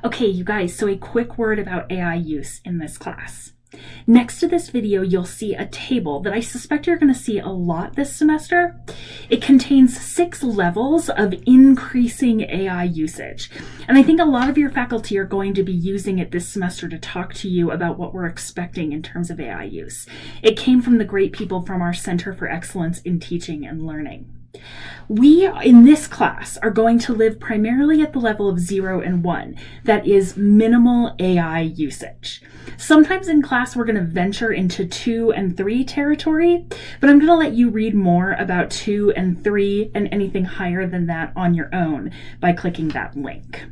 Okay, you guys, so a quick word about AI use in this class. Next to this video, you'll see a table that I suspect you're going to see a lot this semester. It contains 6 levels of increasing AI usage. And I think a lot of your faculty are going to be using it this semester to talk to you about what we're expecting in terms of AI use. It came from the great people from our Center for Excellence in Teaching and Learning. We, in this class, are going to live primarily at the level of 0 and 1. That is minimal AI usage. Sometimes in class, we're going to venture into 2 and 3 territory, but I'm going to let you read more about 2 and 3 and anything higher than that on your own by clicking that link.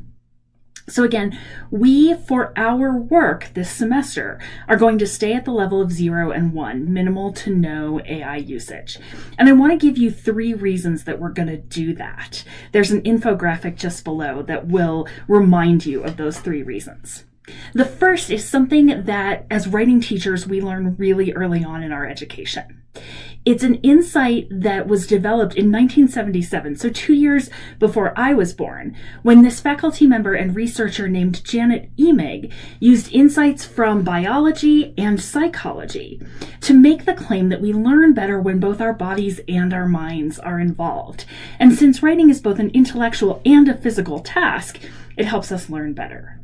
So again, we, for our work this semester, are going to stay at the level of 0 and 1, minimal to no AI usage. And I want to give you 3 reasons that we're going to do that. There's an infographic just below that will remind you of those 3 reasons. The first is something that, as writing teachers, we learn really early on in our education. It's an insight that was developed in 1977, so 2 years before I was born, when this faculty member and researcher named Janet Emig used insights from biology and psychology to make the claim that we learn better when both our bodies and our minds are involved. And since writing is both an intellectual and a physical task, it helps us learn better.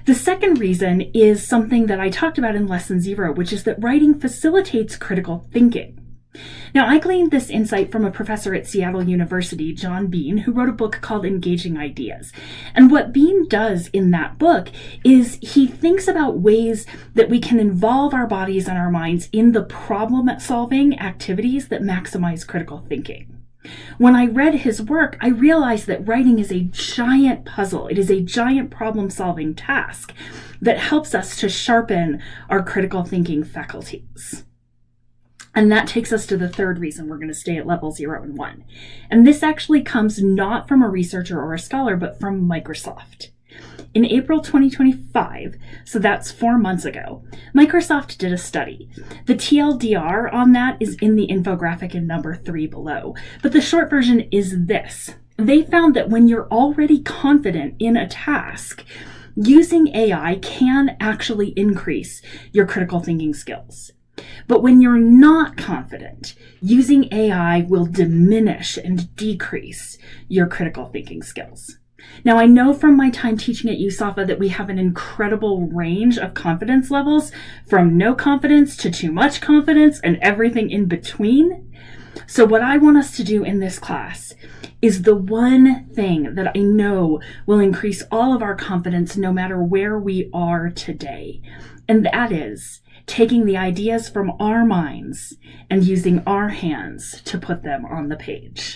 The second reason is something that I talked about in Lesson 0, which is that writing facilitates critical thinking. Now, I gleaned this insight from a professor at Seattle University, John Bean, who wrote a book called Engaging Ideas. And what Bean does in that book is he thinks about ways that we can involve our bodies and our minds in the problem-solving activities that maximize critical thinking. When I read his work, I realized that writing is a giant puzzle. It is a giant problem-solving task that helps us to sharpen our critical thinking faculties. And that takes us to the third reason we're going to stay at level 0 and 1. And this actually comes not from a researcher or a scholar, but from Microsoft. In April 2025, so that's 4 months ago, Microsoft did a study. The TLDR on that is in the infographic in number 3 below, but the short version is this. They found that when you're already confident in a task, using AI can actually increase your critical thinking skills. But when you're not confident, using AI will diminish and decrease your critical thinking skills. Now, I know from my time teaching at USAFA that we have an incredible range of confidence levels, from no confidence to too much confidence and everything in between. So what I want us to do in this class is the one thing that I know will increase all of our confidence no matter where we are today. And that is taking the ideas from our minds and using our hands to put them on the page.